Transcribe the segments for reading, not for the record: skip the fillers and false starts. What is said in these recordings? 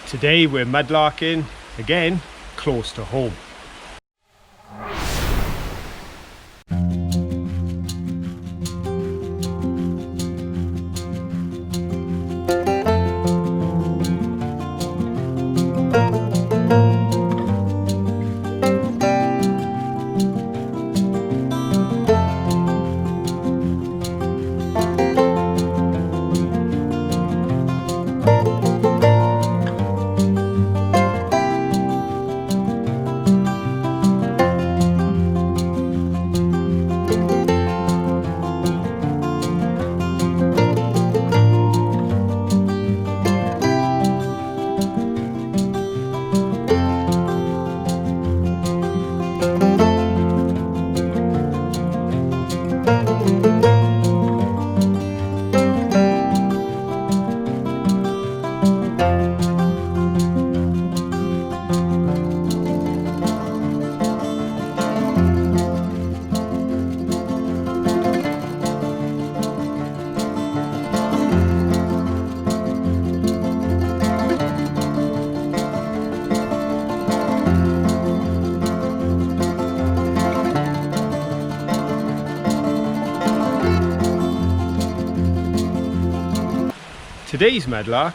Today we're mudlarking, again, close to home. Today's mudlark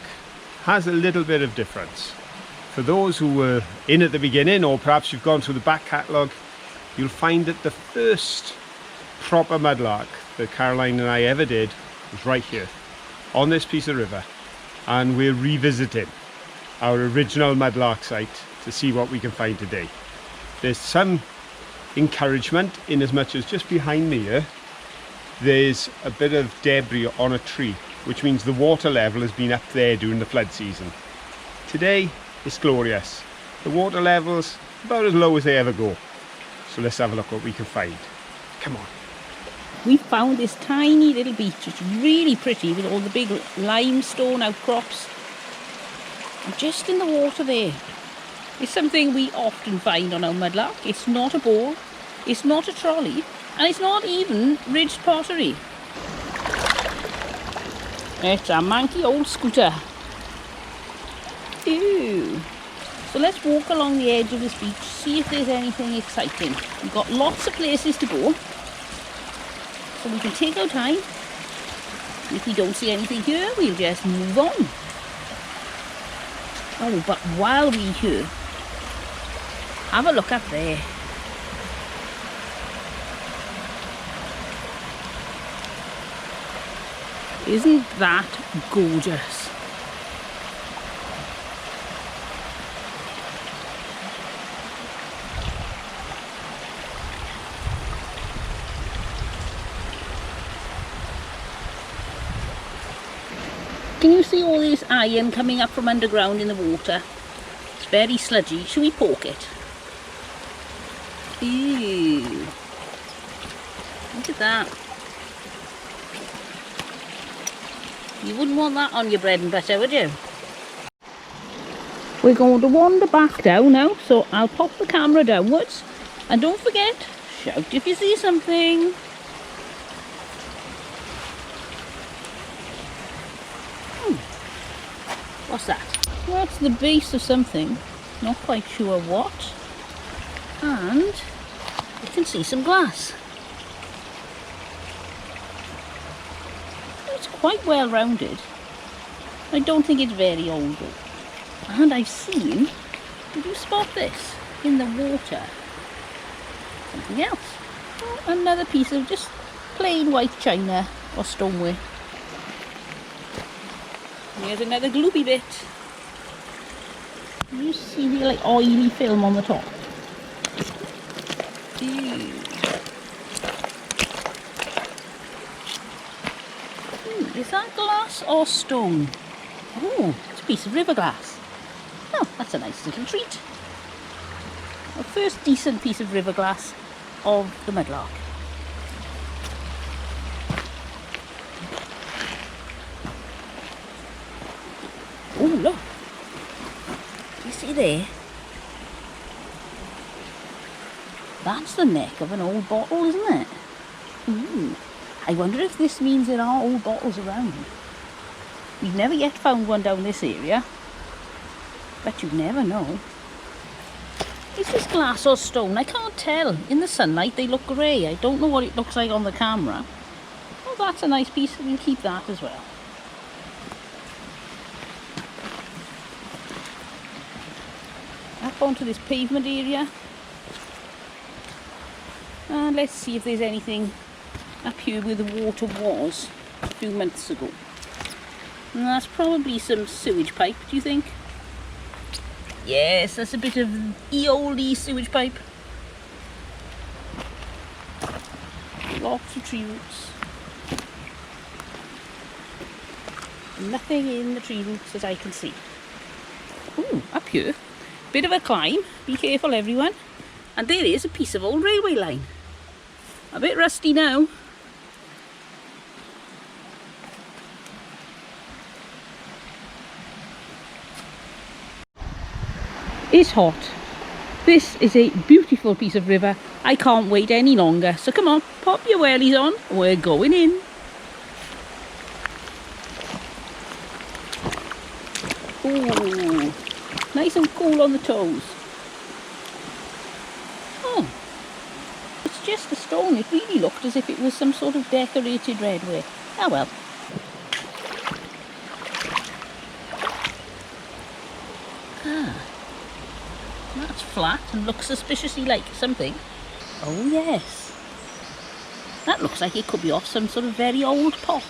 has a little bit of difference. For those who were in at the beginning, or perhaps you've gone through the back catalogue, you'll find that the first proper mudlark that Caroline and I ever did was right here, on this piece of river. And we're revisiting our original mudlark site to see what we can find today. There's some encouragement in as much as just behind me here, there's a bit of debris on a tree, which means the water level has been up there during the flood season. Today it's glorious. The water level's about as low as they ever go. So let's have a look what we can find. Come on. We found this tiny little beach. It's really pretty with all the big limestone outcrops. And just in the water there. It's something we often find on our mudlark. It's not a bowl, it's not a trolley, and it's not even ridged pottery. It's a manky old scooter. Ew. So let's walk along the edge of this beach, see if there's anything exciting. We've got lots of places to go, so we can take our time. If we don't see anything here, we'll just move on. Oh, but while we're here, have a look up there. Isn't that gorgeous? Can you see all this iron coming up from underground in the water? It's very sludgy. Should we poke it? Ew. Look at that. You wouldn't want that on your bread and butter, would you? We're going to wander back down now, so I'll pop the camera downwards. And don't forget, shout if you see something. What's that? Well, that's the base of something. Not quite sure what. And you can see some glass. Quite well rounded. I don't think it's very old though. And I've seen, did you spot this? In the water. Something else. Oh, another piece of just plain white china or stoneware. Here's another gloopy bit. You see the like oily film on the top. Ew. Is that glass or stone? Oh, it's a piece of river glass. Oh, that's a nice little treat. Our first decent piece of river glass of the mudlark. Oh, look. Do you see there? That's the neck of an old bottle, isn't it? Ooh. I wonder if this means there are old bottles around. We've never yet found one down this area. But you never know. Is this glass or stone? I can't tell. In the sunlight they look grey. I don't know what it looks like on the camera. Oh, that's a nice piece. We'll keep that as well. Up onto this pavement area. And let's see if there's anything up here where the water was a few months ago. And that's probably some sewage pipe, do you think? Yes, that's a bit of old sewage pipe. Lots of tree roots. Nothing in the tree roots that I can see. Ooh, up here. Bit of a climb. Be careful, everyone. And there is a piece of old railway line. A bit rusty now. It's hot. This is a beautiful piece of river. I can't wait any longer. So come on, pop your wellies on. We're going in. Ooh, nice and cool on the toes. Oh, it's just a stone. It really looked as if it was some sort of decorated redware. Ah well. That's flat and looks suspiciously like something. Oh yes. That looks like it could be off some sort of very old pot.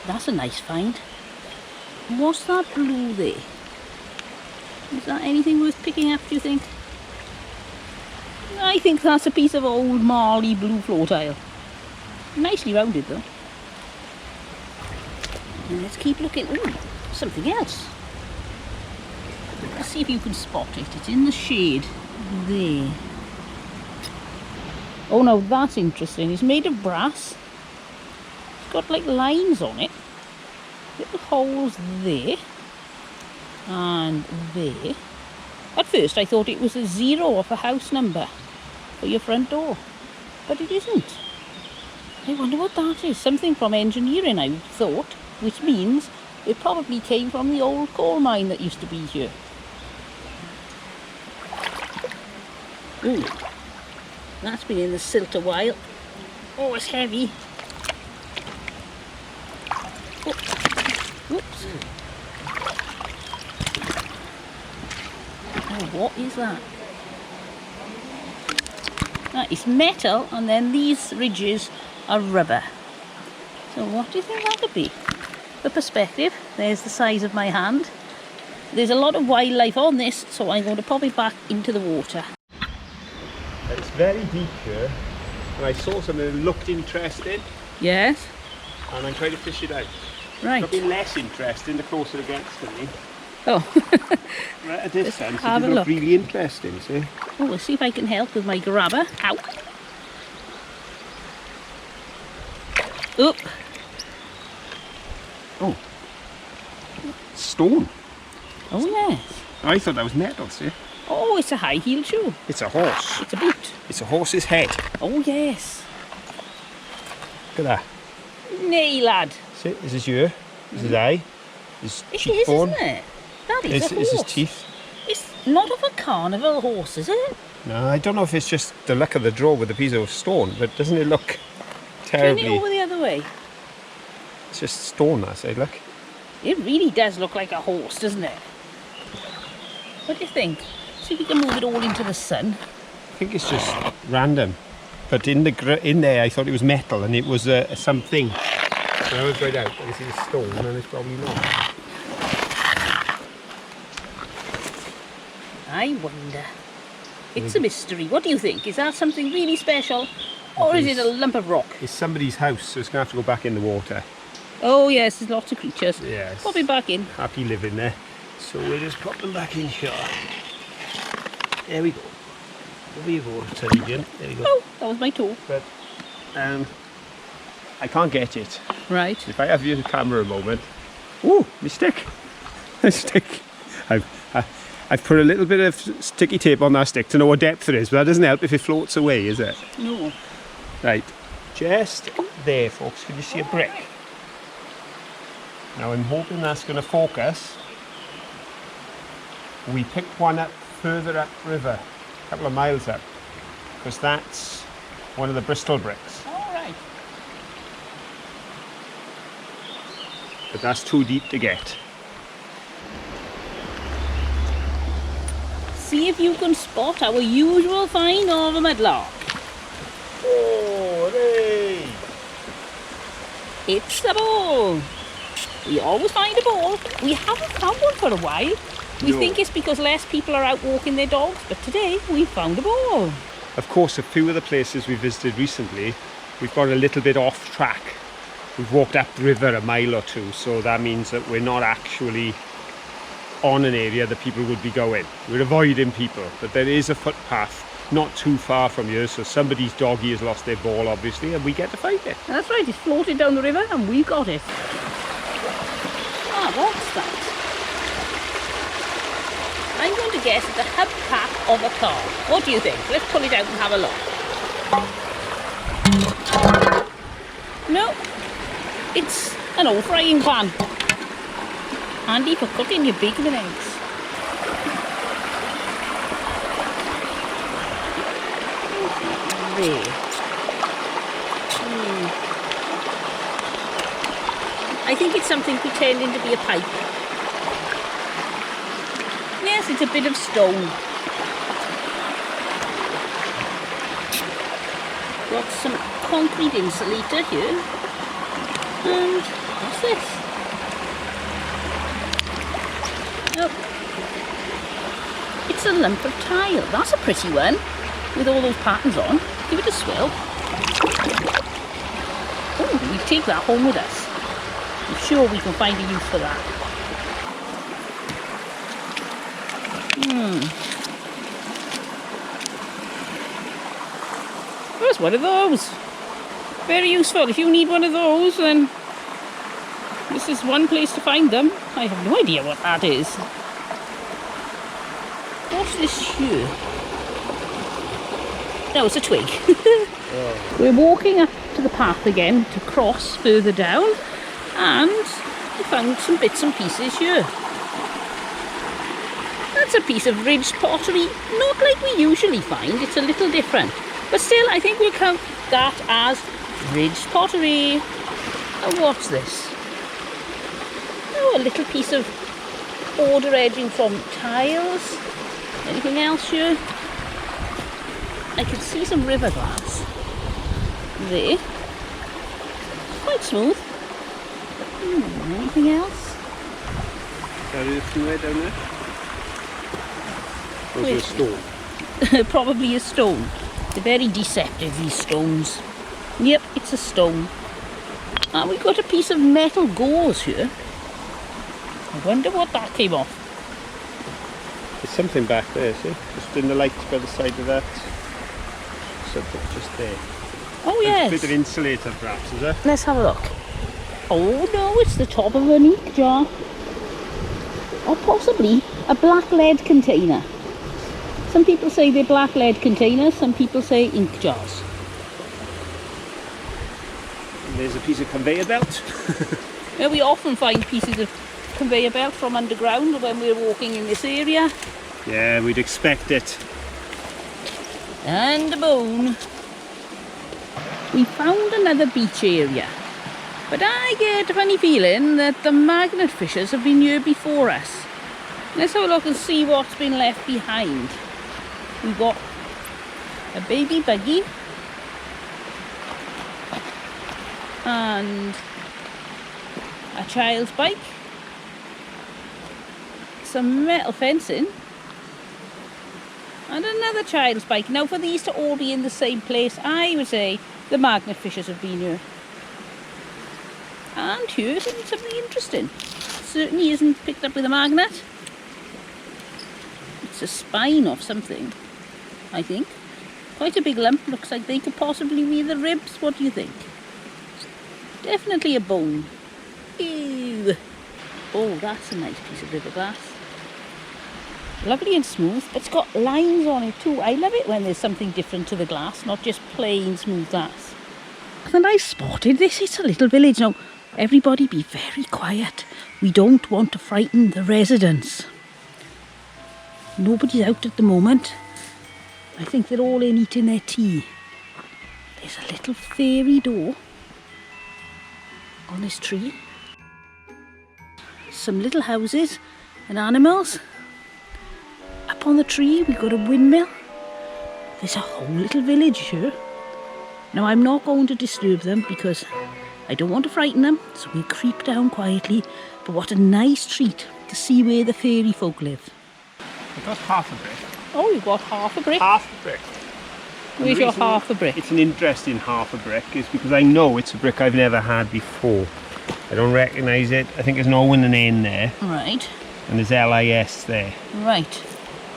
That's a nice find. What's that blue there? Is that anything worth picking up, do you think? I think that's a piece of old Marley blue floor tile. Nicely rounded though. And let's keep looking. Ooh, something else. Let's see if you can spot it. It's in the shade there. Oh no, that's interesting. It's made of brass. It's got like lines on it. Little holes there. And there. At first I thought it was a 0 off a house number for your front door. But it isn't. I wonder what that is. Something from engineering, I thought. Which means it probably came from the old coal mine that used to be here. Ooh, that's been in the silt a while. Oh, it's heavy. Oh, whoops. Oh, what is that? That is metal, and then these ridges are rubber. So what do you think that could be? For perspective, there's the size of my hand. There's a lot of wildlife on this, so I'm going to pop it back into the water. It's very deep here, and I saw something that looked interesting, Yes. and I'm trying to fish it out. Right. It's got to be less interesting the closer it gets to me. Oh. Right at this sense, it have did a look look. really interesting, see? Oh, we'll see if I can help with my grabber. Ow. Oop. Oh. Stone. Oh, yes. I thought that was metal, see? Oh, it's a high-heeled shoe. It's a horse. It's a boot. It's a horse's head. Oh, yes. Look at that. Nay, lad. See, this is ear, this is eye, this It is, cheekbone. isn't it? That is This a is horse. his teeth. It's not of a carnival horse, is it? No, I don't know if it's just the luck of the draw with a piece of stone, but doesn't it look Turn terribly... it over the other way. It's just stone, that side, look. It really does look like a horse, doesn't it? What do you think? See if we can move it all into the sun. I think it's just random. But in there I thought it was metal and it was something. When I was right out, I see the stone and it's probably not. I wonder. It's a mystery. What do you think? Is that something really special? Or is it a lump of rock? It's somebody's house, so it's going to have to go back in the water. Oh yes, there's lots of creatures. Yes. Pop it back in. Happy living there. So we'll just pop them back in here. There we go. There we go, Tarigian. There we go. Oh, that was my toe. But I can't get it. Right. If I have your camera a moment. Ooh, my stick. My stick. I've put a little bit of sticky tape on that stick to know what depth it is, but that doesn't help if it floats away, is it? No. Right. Just there, folks. Can you see a brick? Now I'm hoping that's going to focus. We picked one up further upriver, a couple of miles up, because that's one of the Bristol bricks. All right. But that's too deep to get. See if you can spot our usual find of a mudlark. Oh, hey! It's the ball. We always find a ball. We haven't found one for a while. We No. think it's because less people are out walking their dogs, but today we found a ball. Of course, a few of the places we visited recently, we've got a little bit off track. We've walked up the river a mile or two, so that means that we're not actually on an area that people would be going. We're avoiding people, but there is a footpath not too far from here, so somebody's doggy has lost their ball, obviously, and we get to find it. That's right, it's floated down the river and we got it. Ah, what's that? I'm going to guess it's a hubcap of a car. What do you think? Let's pull it out and have a look. No, it's an old frying pan. Handy for cooking your bacon and eggs. There. I think it's something pretending to be a pipe. Yes, it's a bit of stone. Got some concrete insulator here. And what's this? Oh, it's a lump of tile. That's a pretty one, with all those patterns on. Give it a swirl. Oh, we take that home with us. I'm sure we can find a use for that. There's one of those. Very useful. If you need one of those, then this is one place to find them. I have no idea what that is. What's this here? No, it's a twig. We're walking up to the path again to cross further down, and we found some bits and pieces here. That's a piece of ridged pottery, not like we usually find. It's a little different, but still I think we'll count that as ridged pottery. And what's this? Oh, a little piece of border edging from tiles. Anything else here? I can see some river glass there. Quite smooth. Anything else? There is somewhere down there. Or is it a stone? Probably a stone. They're very deceptive, these stones. Yep, it's a stone. And we've got a piece of metal gauze here. I wonder what that came off. There's something back there, see? Just in the light by the side of that. Something just there. Oh A yes. bit of insulator perhaps, is there? Let's have a look. Oh no, it's the top of an ink jar. Or possibly a black lead container. Some people say they're black lead containers, some people say ink jars. And there's a piece of conveyor belt. Now, we often find pieces of conveyor belt from underground when we're walking in this area. Yeah, we'd expect it. And a bone. We found another beach area, but I get a funny feeling that the magnet fishers have been here before us. Let's have a look and see what's been left behind. We've got a baby buggy and a child's bike, some metal fencing and another child's bike. Now, for these to all be in the same place, I would say the magnet fishers have been here. And here's something interesting. Certainly isn't picked up with a magnet. It's a spine of something, I think. Quite a big lump. Looks like they could possibly be the ribs. What do you think? Definitely a bone. Ew. Oh, that's a nice piece of river glass. Lovely and smooth, but it's got lines on it too. I love it when there's something different to the glass, not just plain smooth glass. And I spotted this. It's a little village. Now, everybody be very quiet. We don't want to frighten the residents. Nobody's out at the moment. I think they're all in eating their tea. There's a little fairy door on this tree. Some little houses and animals. Up on the tree we've got a windmill. There's a whole little village here. Now I'm not going to disturb them because I don't want to frighten them, so we'll creep down quietly. But what a nice treat to see where the fairy folk live. I got half a brick. Oh, you've got half a brick? Half a brick. Where's your half a brick? It's an interesting half a brick is because I know it's a brick I've never had before. I don't recognise it. I think there's no one and an N there. Right. And there's LIS there. Right.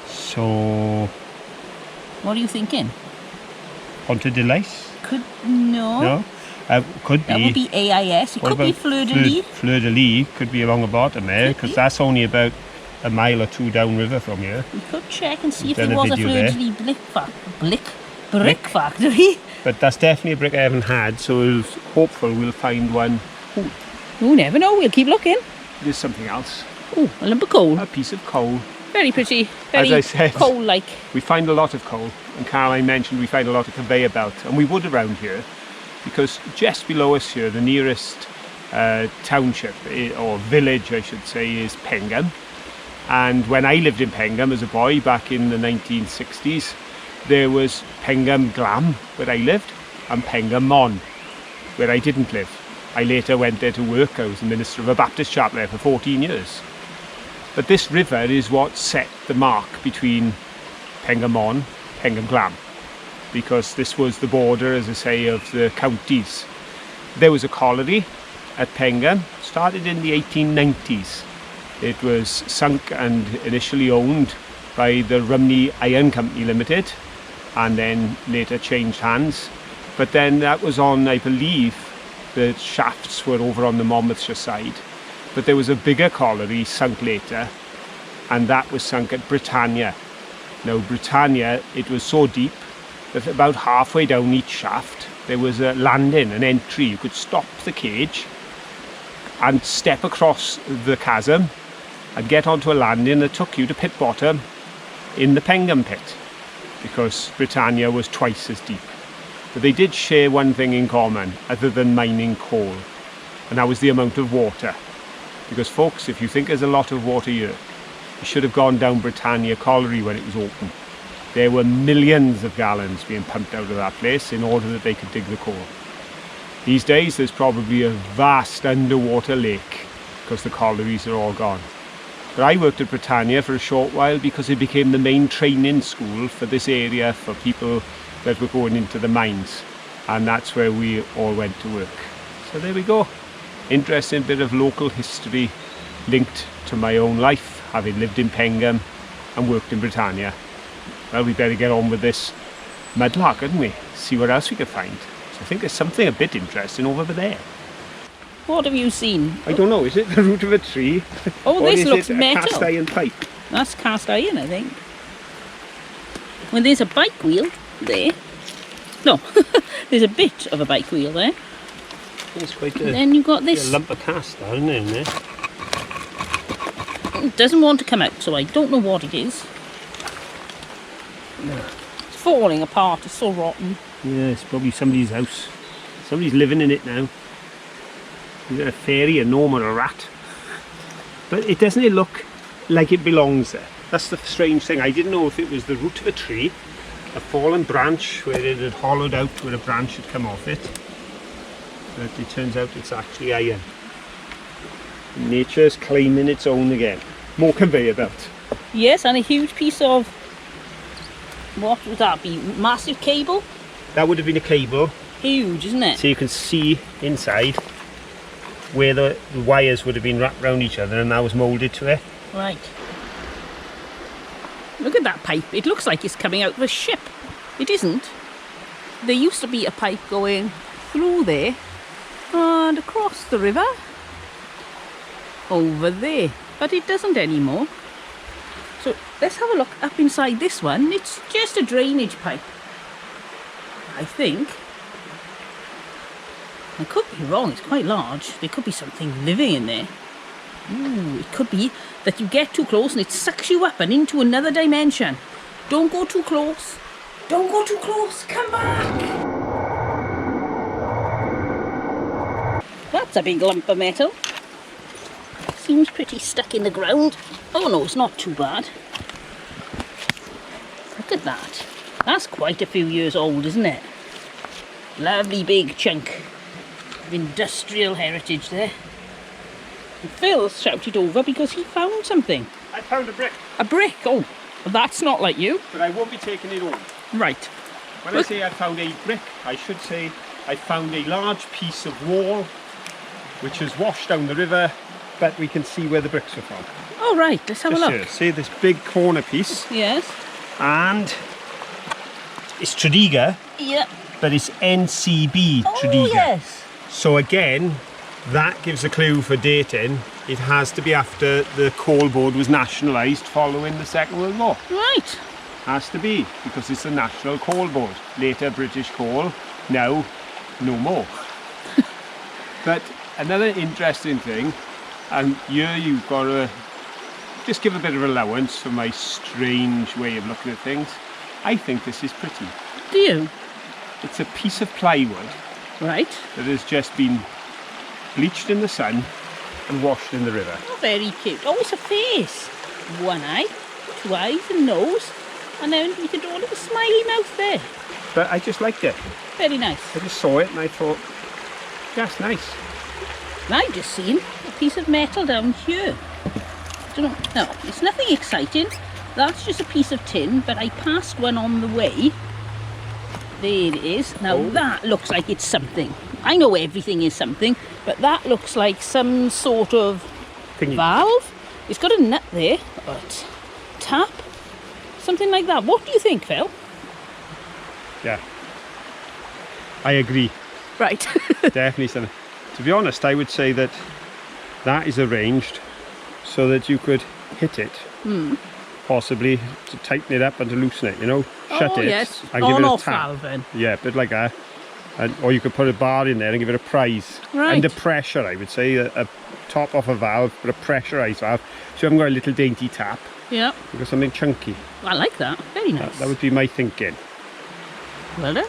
So... What are you thinking? Haunted Delice? No. No? Could be. That would be AIS. It could be Fleur de Lis. Fleur de Lis could be along the bottom there, because that's only about a mile or two downriver from here. We could check and see if Done there a was a video Fleur de Lis brick factory. But that's definitely a brick I haven't had, so we'll hopeful we'll find one. Ooh, You never know. We'll keep looking. there's something else. Oh, a lump of coal. A piece of coal. Very pretty. Very As I said, coal-like. we find a lot of coal, and Caroline mentioned we find a lot of conveyor belt, and we would around here, because just below us here, the nearest township, or village I should say, is Pengham. And when I lived in Pengham as a boy back in the 1960s, there was Pengham Glam, where I lived, and Pengham Mon, where I didn't live. I later went there to work. I was the minister of a Baptist chapel there for 14 years. But this river is what set the mark between Pengham Mon, Pengham Glam, because this was the border, as I say, of the counties. There was a colliery at Pengham, started in the 1890s. It was sunk and initially owned by the Rumney Iron Company Limited, and then later changed hands. But then that was on, I believe, the shafts were over on the Monmouthshire side. But there was a bigger colliery sunk later, and that was sunk at Britannia. Now Britannia, it was so deep that about halfway down each shaft there was a landing, an entry. You could stop the cage and step across the chasm and get onto a landing that took you to pit bottom in the Pengham pit, because Britannia was twice as deep. But they did share one thing in common other than mining coal, and that was the amount of water. Because folks, if you think there's a lot of water here, you should have gone down Britannia Colliery when it was open. There were millions of gallons being pumped out of that place in order that they could dig the coal. These days there's probably a vast underwater lake because the collieries are all gone. But I worked at Britannia for a short while because it became the main training school for this area for people that were going into the mines, and that's where we all went to work. So there we go. Interesting bit of local history linked to my own life, having lived in Pengham and worked in Britannia. Well, we better get on with this mudlark, hadn't we? See what else we can find. So I think there's something a bit interesting over there. What have you seen? I don't know, is it the root of a tree? Oh, or this is looks it a metal. cast iron pipe? That's cast iron, I think. Well, there's a bike wheel there. No, there's a bit of a bike wheel there. It's quite And then you've got this. a lump of cast iron in there. It doesn't want to come out, so I don't know what it is. No. It's falling apart. It's so rotten. Yeah, it's probably somebody's house. Somebody's living in it now. Is it a fairy, a gnome, or a rat? But it doesn't look like it belongs there. That's the strange thing. I didn't know if it was the root of a tree, a fallen branch where it had hollowed out where a branch had come off it. But it turns out it's actually iron. Nature's claiming its own again. More conveyor belt. Yes, and a huge piece of, what would that be? Massive cable? That would have been a cable. Huge, isn't it? So you can see inside where the wires would have been wrapped around each other, and that was moulded to it. Right. Look at that pipe. It looks like it's coming out of a ship. It isn't. There used to be a pipe going through there and across the river over there, but it doesn't anymore. So let's have a look up inside this one. It's just a drainage pipe, I think. I could be wrong. It's quite large. There could be something living in there. Ooh, it could be that you get too close and it sucks you up and into another dimension. Don't go too close. Don't go too close. Come back. That's a big lump of metal. Seems pretty stuck in the ground. Oh no, it's not too bad. Look at that. That's quite a few years old, isn't it? Lovely big chunk of industrial heritage there. And Phil shouted over because he found something. I found a brick. A brick? Oh, that's not like you. But I won't be taking it home. Right. When I say I found a brick, I should say I found a large piece of wall which has washed down the river, but we can see where the bricks are from. Oh, right. Let's have a look. Here, see this big corner piece? Yes. And it's Tredegar, Yep. but it's NCB Tredegar. Oh, yes. So again, that gives a clue for dating. It has to be after the coal board was nationalised following the Second World War. Right. Has to be, because it's the National Coal Board. Later British Coal, now no more. But another interesting thing, and here you've got to just give a bit of allowance for my strange way of looking at things. I think this is pretty. Do you? It's a piece of plywood Right. that has just been bleached in the sun and washed in the river. Oh, very cute. Oh, it's a face. One eye, two eyes and nose. And then you could draw a little smiley mouth there. But I just liked it. Very nice. I just saw it and I thought, that's nice. And I've just seen a piece of metal down here. Don't know. No, it's nothing exciting. That's just a piece of tin, but I passed one on the way. There it is. Now that looks like it's something. I know everything is something, but that looks like some sort of Thingy. valve. It's got a nut there, but tap, something like that. What do you think, Phil? Yeah. I agree. Right. Definitely something. To be honest, I would say that that is arranged so that you could hit it. Possibly to tighten it up and to loosen it, you know? Shut it Yes. and give it a On-off tap. valve then. Yeah, a bit like that. And, or you could put a bar in there and give it a prize. Right. Under pressure, I would say. A top off a valve, but a pressurised valve. So you haven't got a little dainty tap. Yeah. You've got something chunky. I like that. Very nice. That would be my thinking. Well done.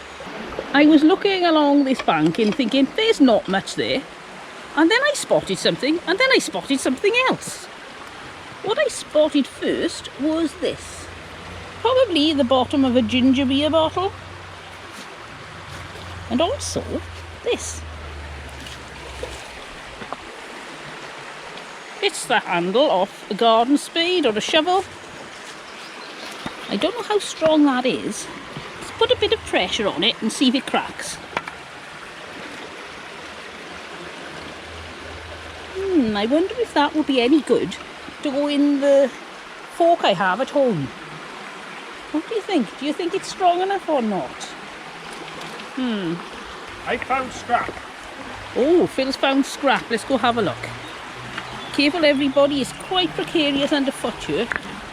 I was looking along this bank and thinking, there's not much there. And then I spotted something, and then I spotted something else. What I spotted first was this. Probably the bottom of a ginger beer bottle. And also this. It's the handle of a garden spade or a shovel. I don't know how strong that is. Let's put a bit of pressure on it and see if it cracks. I wonder if that would be any good to go in the fork I have at home. What do you think? Do you think it's strong enough or not? I found scrap. Oh, Phil's found scrap. Let's go have a look. Careful everybody, it's quite precarious underfoot here.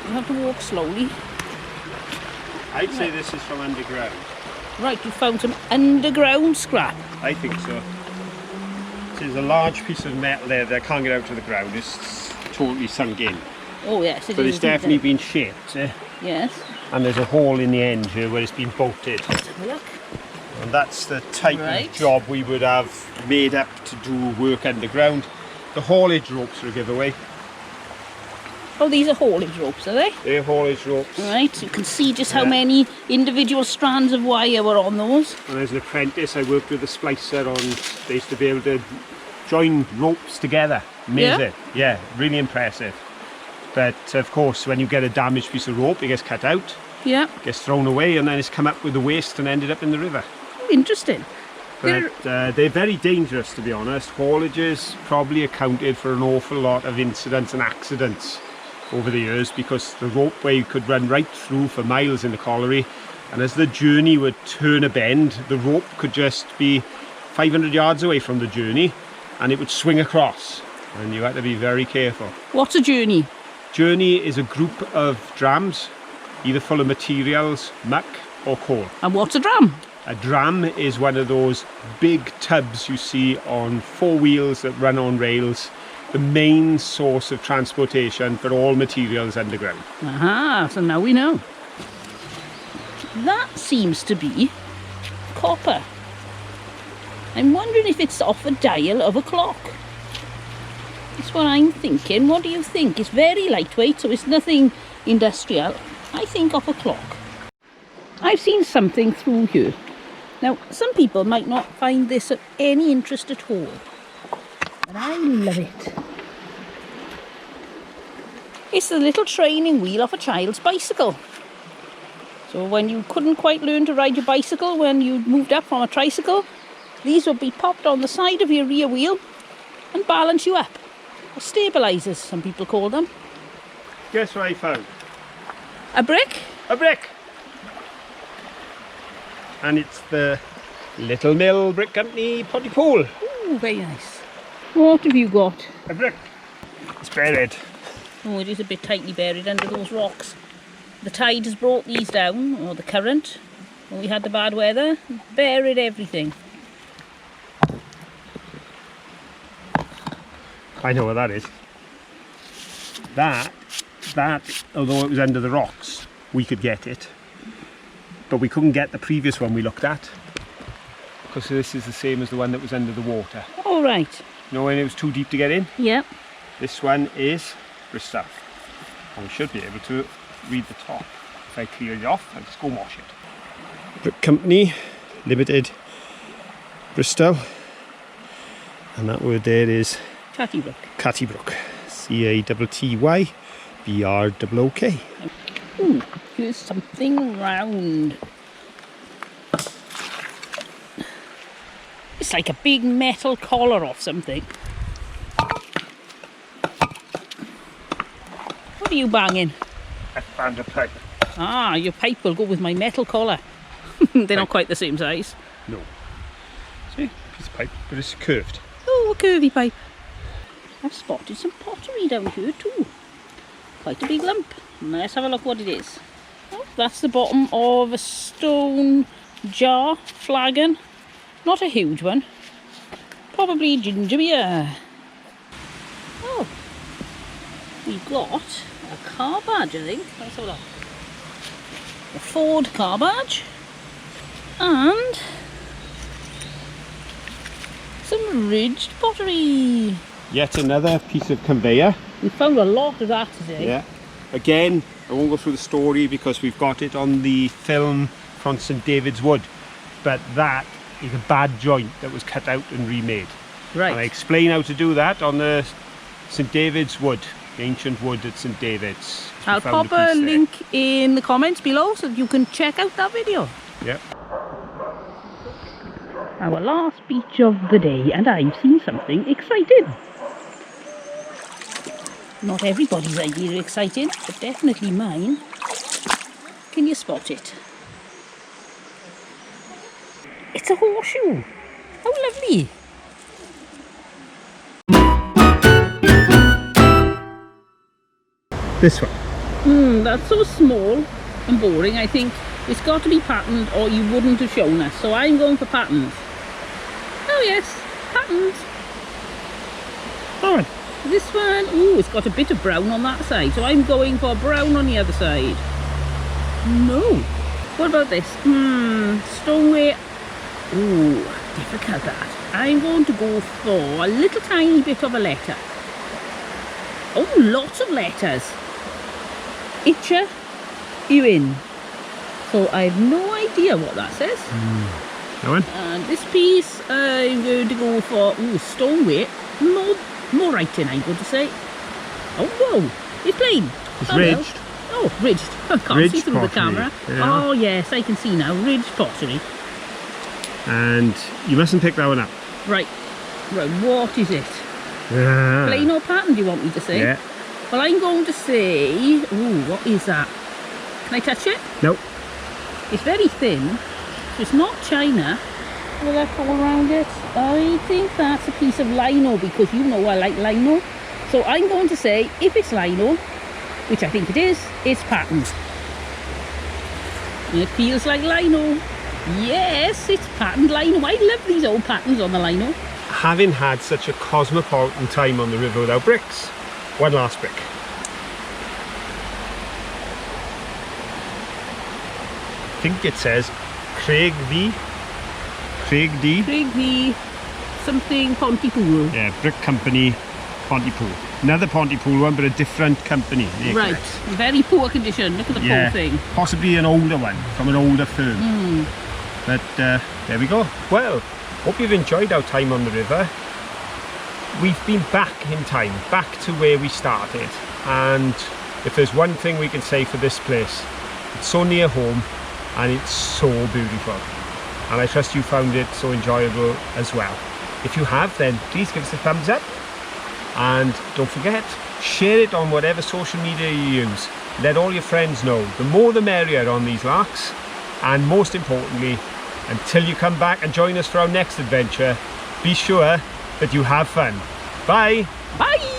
You have to walk slowly. I'd say this is from underground. Right, you found some underground scrap. I think so. There's a large piece of metal there that can't get out to the ground. It's totally sunk in. Oh yes, it But is. it's definitely been shaped. Yes. And there's a hole in the end here where it's been bolted. Let's have a look. And that's the type Right. of job we would have made up to do work underground. The haulage ropes are a giveaway. Oh, these are haulage ropes, are they? They're haulage ropes. Right, you can see just how Yeah. many individual strands of wire were on those. When I was an apprentice, I worked with a splicer on, they used to be able to join ropes together. Amazing. Yeah, really impressive. But of course, when you get a damaged piece of rope, it gets cut out, Yeah, gets thrown away, and then it's come up with the waste and ended up in the river. interesting. But they're very dangerous, to be honest. Haulages probably accounted for an awful lot of incidents and accidents over the years, because the ropeway could run right through for miles in the colliery, and as the journey would turn a bend, the rope could just be 500 yards away from the journey and it would swing across, and you had to be very careful. What's a journey? Journey is a group of drams, either full of materials, muck or coal. And what's a drum? A dram is one of those big tubs you see on 4 wheels that run on rails. the main source of transportation for all materials underground. Aha, so now we know. That seems to be copper. I'm wondering if it's off a dial of a clock. That's what I'm thinking. What do you think? It's very lightweight, so it's nothing industrial. I think off a clock. I've seen something through here. Now, some people might not find this of any interest at all, but I love it. It's the little training wheel of a child's bicycle. So when you couldn't quite learn to ride your bicycle when you moved up from a tricycle, these would be popped on the side of your rear wheel and balance you up. Or stabilisers, some people call them. Guess what I found? A brick? A brick! And it's the Little Mill Brick Company Pontypool. Ooh, very nice. What have you got? A brick. It's buried. Oh, it is a bit tightly buried under those rocks. The tide has brought these down, or the current, when we had the bad weather, buried everything. I know what that is. That, although it was under the rocks, we could get it. But we couldn't get the previous one we looked at. Because this is the same as the one that was under the water. All right. You know when it was too deep to get in? Yep. This one is Bristol. And we should be able to read the top. If I clear it off, I'll just go wash it. Brick Company, Limited, Bristol. And that word there is Cattybrook. Cattybrook. C-A-T-T-Y-B-R-O-O-K. Ooh, here's something round. It's like a big metal collar of something. What are you banging? I found a pipe. Ah, your pipe will go with my metal collar. They're not quite the same size. No. See, piece of pipe, but it's curved. Oh, a curvy pipe. I've spotted some pottery down here too. Quite a big lump. Let's have a look what it is. Oh, that's the bottom of a stone jar, flagon. Not a huge one. Probably ginger beer. Oh, we've got a car badge, I think. Let's have a look. A Ford car badge. And some ridged pottery. Yet another piece of conveyor. We found a lot of that today. Yeah. Again, I won't go through the story because we've got it on the film from St David's Wood. But that is a bad joint that was cut out and remade. Right. And I explain how to do that on the St David's Wood, the ancient wood at St David's. I'll pop a link in the comments below so that you can check out that video. Yeah. Our last beach of the day, and I've seen something exciting. Not everybody's idea exciting, but definitely mine. Can you spot it? It's a horseshoe. How lovely. This one. That's so small and boring. I think it's got to be patterned or you wouldn't have shown us. So I'm going for patterns. Oh yes, patterns. That one. This one, ooh, it's got a bit of brown on that side. So I'm going for brown on the other side. No. What about this? Stoneware. Ooh, difficult that. I'm going to go for a little tiny bit of a letter. Oh, lots of letters. Itcher, Ewan. So I have no idea what that says. That one? And this piece, I'm going to go for stoneware. No writing, I'm going to say. Oh, whoa, it's plain. It's Well. ridged. Oh, ridged. I can't Ridged see through the pottery, camera. yeah. Oh, yes, I can see now. Ridged pottery. And you mustn't pick that one up. Right, what is it? Ah. Plain or pattern, do you want me to say? Yeah. Well, I'm going to say, ooh, what is that? Can I touch it? No. It's very thin, so it's not china. Will that all around it? I think that's a piece of lino because you know I like lino. So I'm going to say, if it's lino, which I think it is, it's patterned. And it feels like lino. Yes, it's patterned lino. I love these old patterns on the lino. having had such a cosmopolitan time on the river without bricks. One last brick. I think it says Craig D. Craig V. Something Pontypool. Yeah, Brick Company, Pontypool. Another Pontypool one, but a different company. Right, very poor condition. Look at the poor thing. Possibly an older one from an older firm. But there we go. Well, hope you've enjoyed our time on the river. We've been back in time, back to where we started. And if there's one thing we can say for this place, it's so near home and it's so beautiful. And I trust you found it so enjoyable as well. If you have, then please give us a thumbs up. And don't forget, share it on whatever social media you use. Let all your friends know. The more the merrier on these larks. And most importantly, until you come back and join us for our next adventure, be sure that you have fun. Bye! Bye!